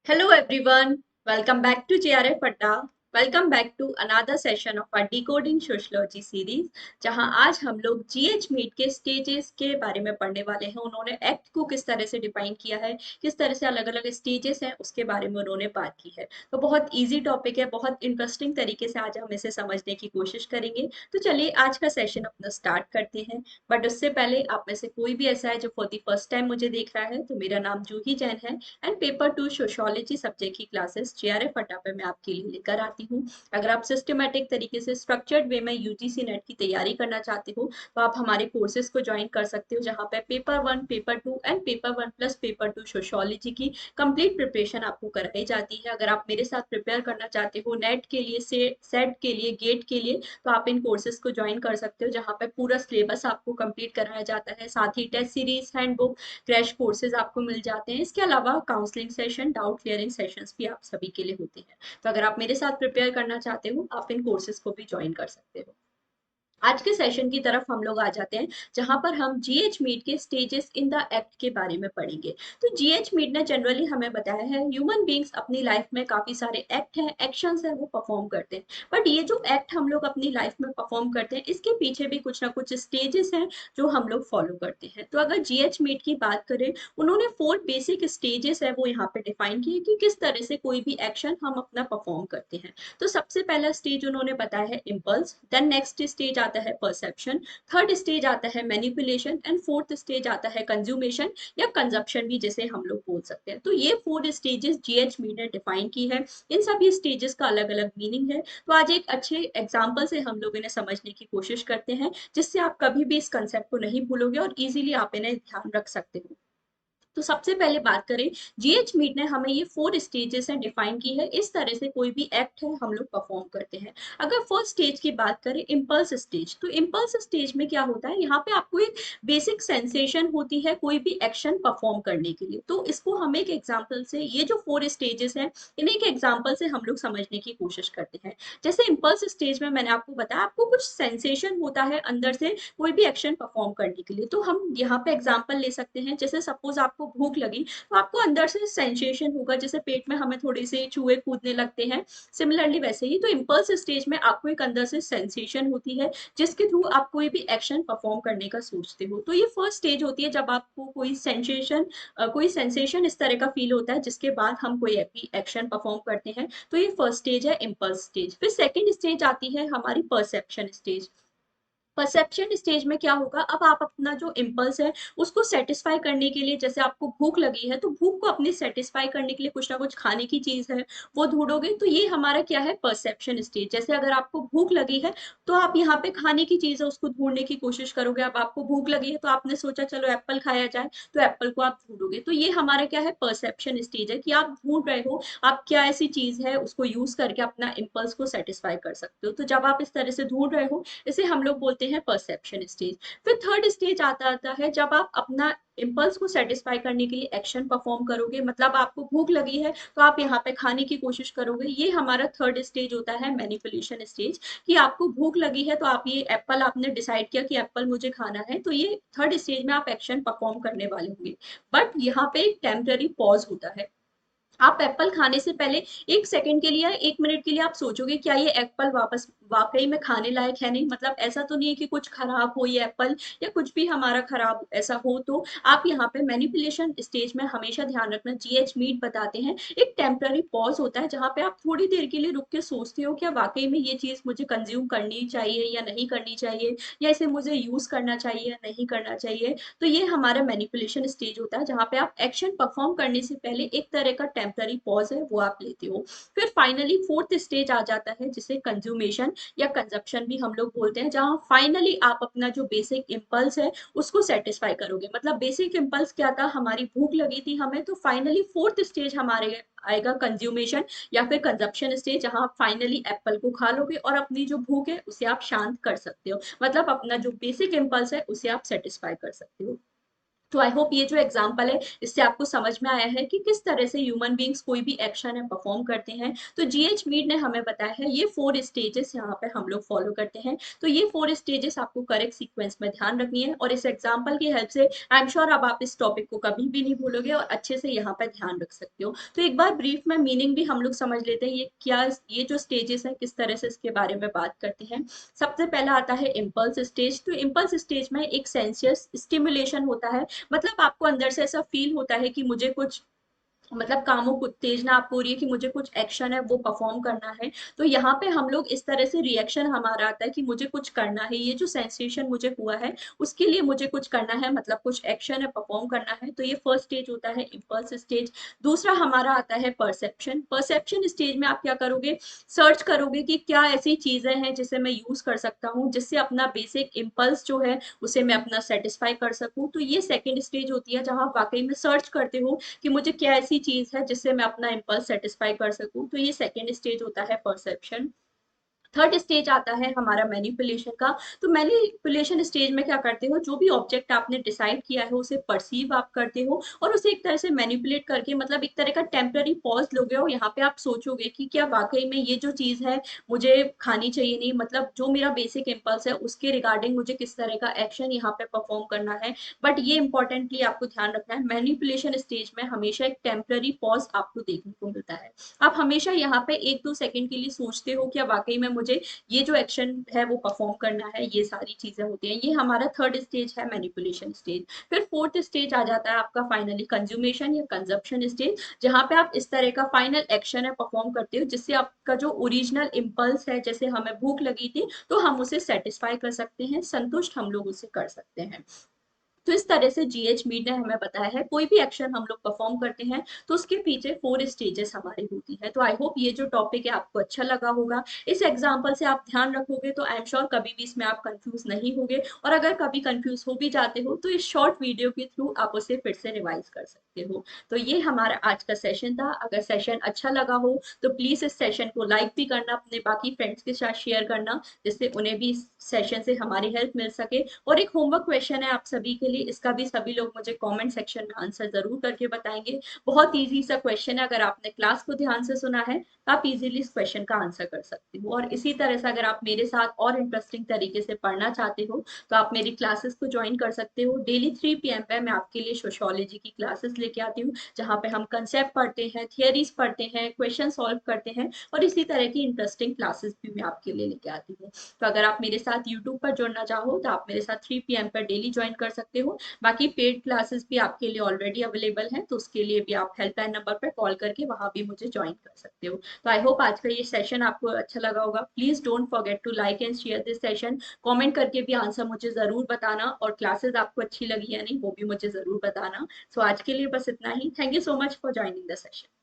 Hello everyone, welcome back to JRF Adda. Welcome back to another session of our Decoding Sociology series, जहां आज हम लोग GH meet के stages के बारे में पढ़ने वाले हैं। उन्होंने एक्ट को किस तरह से डिफाइन किया है, किस तरह से अलग अलग स्टेजेस हैं, उसके बारे में उन्होंने बात की है। तो बहुत इजी टॉपिक है, बहुत इंटरेस्टिंग तरीके से आज हम इसे समझने की कोशिश करेंगे। तो चलिए आज का सेशन अपना स्टार्ट करते हैं। बट उससे पहले आप में से कोई भी ऐसा है जो फॉर द फर्स्ट टाइम मुझे देख रहा है, तो मेरा नाम जूही जैन है and paper two sociology subject की क्लासेस जेआरएफ अड्डा पे मैं आपके लिए लेकर आती हूँ। अगर आप सिस्टमेटिक तरीके से स्ट्रक्चर्ड वे में यूजीसी नेट की तैयारी करना चाहते हो तो आप हमारे कोर्सेज को ज्वाइन कर सकते हो, जहाँ पे paper one, paper two and paper one plus paper two sociology की कंप्लीट प्रिपरेशन आपको कराई जाती है। अगर आप मेरे साथ प्रिपेयर करना चाहते हो नेट के लिए, सेट के लिए, गेट के लिए, तो आप इन कोर्सेज को ज्वाइन कर सकते हो, जहाँ पे पूरा सिलेबस आपको कंप्लीट कराया जाता है। साथ ही test series, handbook, crash courses आपको मिल जाते हैं। इसके अलावा counselling session, doubt clearing sessions भी आप सभी के लिए होते हैं। तो अगर आप मेरे साथ प्रिपेयर करना चाहते हो, आप इन कोर्सेज को भी ज्वाइन कर सकते हो। आज के सेशन की तरफ हम लोग आ जाते हैं, जहां पर हम जीएच मीट के स्टेजेस इन द एक्ट के बारे में पढ़ेंगे। तो जीएच मीट ने जनरली हमें बताया है ह्यूमन बींग्स अपनी लाइफ में काफी सारे एक्ट हैं, एक्शंस हैं, वो परफॉर्म करते हैं। बट ये जो एक्ट हम लोग अपनी लाइफ में परफॉर्म करते हैं, इसके पीछे भी कुछ ना कुछ स्टेजेस हैं जो हम लोग फॉलो करते हैं। तो अगर जीएच मीट की बात करें, उन्होंने 4 बेसिक स्टेजेस है वो यहाँ पे डिफाइन किए कि किस तरह से कोई भी एक्शन हम अपना परफॉर्म करते हैं। तो सबसे पहला स्टेज उन्होंने बताया है इम्पल्स, देन नेक्स्ट स्टेज आता है परसेप्शन, थर्ड स्टेज आता है मैनिपुलेशन एंड फोर्थ स्टेज आता है कंज्यूमेशन या कंजप्शन भी जिसे हम लोग बोल सकते हैं। तो ये 4 स्टेजेस जीएच मीट ने डिफाइन की है। इन सभी स्टेजेस का अलग अलग मीनिंग है। तो आज एक अच्छे एग्जाम्पल से हम लोग इन्हें समझने की कोशिश करते हैं, जिससे आप कभी भी इस कंसेप्ट को नहीं भूलोगे और इजीली आप इन्हें ध्यान रख सकते हो। तो सबसे पहले बात करें, जीएच मीट ने हमें ये 4 स्टेजेस हैं डिफाइन की है, इस तरह से कोई भी एक्ट है हम लोग परफॉर्म करते हैं। अगर फर्स्ट स्टेज की बात करें, इम्पल्स स्टेज, तो इम्पल्स स्टेज में क्या होता है, यहाँ पे आपको एक बेसिक सेंसेशन होती है कोई भी एक्शन परफॉर्म करने के लिए। तो इसको हम एक एग्जाम्पल से, ये जो 4 स्टेजेस हैं, इन्हें एक एग्जाम्पल से हम लोग समझने की कोशिश करते हैं। जैसे इम्पल्स स्टेज में मैंने आपको बताया, आपको कुछ सेंसेशन होता है अंदर से कोई भी एक्शन परफॉर्म करने के लिए। तो हम यहाँ पे एग्जांपल ले सकते हैं, जैसे सपोज आपको भूख लगी, तो आपको अंदर से सेंसेशन होगा, जैसे पेट में हमें थोड़े से चूहे कूदने लगते हैं। सिमिलरली वैसे ही तो इम्पल्स स्टेज में आपको एक अंदर से सेंसेशन होती है, जिसके थ्रू आप कोई भी एक्शन परफॉर्म करने का सोचते हो। तो ये फर्स्ट स्टेज होती है, जब आपको कोई सेंसेशन इस तरह का फील होता है, जिसके बाद हम कोई एक्शन परफॉर्म करते हैं। तो ये फर्स्ट स्टेज है, इम्पल्स स्टेज। फिर सेकेंड स्टेज आती है हमारी परसेप्शन स्टेज। परसेप्शन स्टेज में क्या होगा, अब आप अपना जो इम्पल्स है उसको सेटिस्फाई करने के लिए, जैसे आपको भूख लगी है तो भूख को अपनी सेटिस्फाई करने के लिए कुछ ना कुछ खाने की चीज है वो ढूंढोगे। तो ये हमारा क्या है, परसेप्शन स्टेज। जैसे अगर आपको भूख लगी है तो आप यहाँ पे खाने की चीज है उसको ढूंढने की कोशिश करोगे। अब आपको भूख लगी है तो आपने सोचा चलो एप्पल खाया जाए, तो एप्पल को आप ढूंढोगे। तो ये हमारा क्या है, परसेप्शन स्टेज है, कि आप ढूंढ रहे हो आप क्या ऐसी चीज है उसको यूज करके अपना इम्पल्स को सेटिस्फाई कर सकते हो। तो जब आप इस तरह से ढूंढ रहे हो, इसे हम लोग बोलते हैं परसेप्शन स्टेज। फिर थर्ड स्टेज आता है जब आप अपना इम्पल्स को सेटिस्फाई करने के लिए एक्शन परफॉर्म करोगे। मतलब आपको भूख लगी है तो आप यहाँ पे खाने की कोशिश करोगे। ये हमारा थर्ड स्टेज होता है, मैनिपुलेशन स्टेज, कि आपको भूख लगी है तो आप ये एप्पल, आपने डिसाइड किया कि एप्पल मुझे खाना है, तो ये थर्ड स्टेज में आप एक्शन परफॉर्म करने वाले होंगे। बट यहाँ पे एक टेम्पररी पॉज होता है। आप एप्पल खाने से पहले 1 सेकंड के लिए, 1 मिनट के लिए आप सोचोगे क्या ये एप्पल वापस वाकई में खाने लायक है। नहीं, मतलब ऐसा तो नहीं है कि कुछ खराब हो ये एप्पल, या कुछ भी हमारा खराब ऐसा हो। तो आप यहाँ पे मैनिपुलेशन स्टेज में हमेशा ध्यान रखना, जीएच मीट बताते हैं एक टेम्पररी पॉज होता है, जहाँ पे आप थोड़ी देर के लिए रुक के सोचते हो क्या वाकई में ये चीज मुझे कंज्यूम करनी चाहिए या नहीं करनी चाहिए, या इसे मुझे यूज करना चाहिए या नहीं करना चाहिए। तो ये हमारा मैनिपुलेशन स्टेज होता है, जहाँ पे आप एक्शन परफॉर्म करने से पहले एक तरह का टेम्पररी पॉज है वो आप लेते हो। फिर फाइनली फोर्थ स्टेज आ जाता है, जिसे कंज्यूमेशन या कंजप्शन भी हम लोग बोलते हैं, जहाँ फाइनली आप अपना जो बेसिक इम्पल्स है उसको सेटिस्फाई करोगे। मतलब बेसिक इम्पल्स क्या था, हमारी भूख लगी थी हमें, तो फाइनली फोर्थ स्टेज हमारे आएगा कंज्यूमेशन या फिर कंजप्शन स्टेज, जहां आप फाइनली एप्पल को खा लोगे और अपनी जो भूख है उसे आप शांत कर सकते हो। मतलब अपना जो बेसिक इम्पल्स है उसे आप सेटिस्फाई कर सकते हो। तो आई होप ये जो एग्जाम्पल है इससे आपको समझ में आया है कि किस तरह से ह्यूमन बींग्स कोई भी एक्शन है परफॉर्म करते हैं। तो जीएच मीड ने हमें बताया है ये 4 स्टेजेस यहाँ पे हम लोग फॉलो करते हैं। तो ये 4 स्टेजेस आपको करेक्ट सीक्वेंस में ध्यान रखनी है, और इस एग्जाम्पल की हेल्प से आई एम श्योर अब आप इस टॉपिक को कभी भी नहीं भूलोगे और अच्छे से यहाँ पे ध्यान रख सकते हो। तो एक बार ब्रीफ में मीनिंग भी हम लोग समझ लेते हैं, ये क्या, ये जो स्टेजेस है किस तरह से इसके बारे में बात करते हैं। सबसे पहला आता है इम्पल्स स्टेज। तो इम्पल्स स्टेज में एक सेंसियस स्टिमुलेशन होता है, मतलब आपको अंदर से ऐसा फील होता है कि मुझे कुछ, मतलब कामों को उत्तेजना आपको हो रही है कि मुझे कुछ एक्शन है वो परफॉर्म करना है। तो यहाँ पे हम लोग इस तरह से रिएक्शन हमारा आता है कि मुझे कुछ करना है, ये जो सेंसेशन मुझे हुआ है उसके लिए मुझे कुछ करना है, मतलब कुछ एक्शन है परफॉर्म करना है। तो ये फर्स्ट स्टेज होता है इम्पल्स स्टेज। दूसरा हमारा आता है परसेप्शन। परसेप्शन स्टेज में आप क्या करोगे, सर्च करोगे कि क्या ऐसी चीजें हैं जिसे मैं यूज कर सकता हूँ जिससे अपना बेसिक इम्पल्स जो है उसे मैं अपना सेटिस्फाई कर सकूं। तो ये सेकेंड स्टेज होती है जहां वाकई में सर्च करते हो कि मुझे क्या ऐसी चीज है जिससे मैं अपना इम्पल्स सेटिस्फाई कर सकूं। तो ये सेकेंड स्टेज होता है परसेप्शन। थर्ड स्टेज आता है हमारा मैनिपुलेशन का। तो मैनिपुलेशन स्टेज में क्या करते हो, जो भी ऑब्जेक्ट आपने डिसाइड किया है उसे परसीव आप करते हो और उसे एक तरह से मैनिपुलेट करके, मतलब एक तरह का टेम्पररी पॉज लोगे और यहाँ पे आप सोचोगे कि क्या वाकई में ये जो चीज है मुझे खानी चाहिए, नहीं, मतलब जो मेरा बेसिक इम्पल्स है उसके रिगार्डिंग मुझे किस तरह का एक्शन यहाँ पे परफॉर्म करना है। बट ये इंपॉर्टेंटली आपको ध्यान रखना है, मैनिपुलेशन स्टेज में हमेशा एक टेम्पररी पॉज आपको देखने को मिलता है। आप हमेशा यहाँ पे 1-2 सेकंड के लिए सोचते हो क्या वाकई में मुझे ये जो एक्शन है वो परफॉर्म करना है, ये सारी चीजें होती हैं। ये हमारा थर्ड स्टेज है, मैनिपुलेशन स्टेज। फिर फोर्थ स्टेज आ जाता है आपका फाइनली कंज्यूमेशन या कंजप्शन स्टेज, जहां पे आप इस तरह का फाइनल एक्शन है परफॉर्म करते हो जिससे आपका जो ओरिजिनल इम्पल्स है, जैसे हमें भूख लगी थी तो हम उसे सेटिस्फाई कर सकते हैं, संतुष्ट हम लोग उसे कर सकते हैं। तो इस तरह से जीएच मीड ने हमें बताया है कोई भी एक्शन हम लोग परफॉर्म करते हैं तो उसके पीछे 4 स्टेजेस हमारी होती है। तो आई होप ये जो टॉपिक है आपको अच्छा लगा होगा। इस एग्जाम्पल से आप ध्यान रखोगे तो आई एम श्योर कभी भी इसमें आप कंफ्यूज नहीं होगे, और अगर कभी कंफ्यूज हो भी जाते हो तो इस शॉर्ट वीडियो के थ्रू आप उसे फिर से रिवाइज कर सकते हो। तो ये हमारा आज का सेशन था। अगर सेशन अच्छा लगा हो तो प्लीज इस सेशन को लाइक भी करना, अपने बाकी फ्रेंड्स के साथ शेयर करना, जिससे उन्हें भी इस सेशन से हमारी हेल्प मिल सके। और एक होमवर्क क्वेश्चन है आप सभी के लिए, इसका भी सभी लोग मुझे कमेंट सेक्शन में आंसर जरूर करके बताएंगे। बहुत इजी सा क्वेश्चन है, अगर आपने क्लास को ध्यान से सुना है तो आप इजीली इस क्वेश्चन का आंसर कर सकते हो। और इसी तरह से अगर आप मेरे साथ और इंटरेस्टिंग तरीके से पढ़ना चाहते हो तो आप मेरी क्लासेस को ज्वाइन कर सकते हो। डेली 3 PM पे मैं आपके लिए सोशियोलॉजी की क्लासेस लेके आती हूँ, जहाँ पे हम कंसेप्ट पढ़ते हैं, थियरीज पढ़ते हैं, क्वेश्चन सॉल्व करते हैं, और इसी तरह की इंटरेस्टिंग क्लासेस भी मैं आपके लिए लेके आती हूँ। तो अगर आप मेरे साथ यूट्यूब पर जुड़ना चाहो तो आप मेरे साथ 3 PM पर डेली ज्वाइन कर सकते हो। बाकी पेड क्लासेस भी आपके लिए ऑलरेडी अवेलेबल हैं, तो उसके लिए भी आप हेल्पलाइन नंबर पर कॉल करके वहां भी मुझे ज्वाइन कर सकते हो। तो आई होप आज का ये सेशन आपको अच्छा लगा होगा। Please don't forget to like and share this session. Comment करके भी आंसर मुझे जरूर बताना, और क्लासेस आपको अच्छी लगी या नहीं वो भी मुझे जरूर बताना। सो आज के लिए बस इतना ही। Thank you so much for joining the session.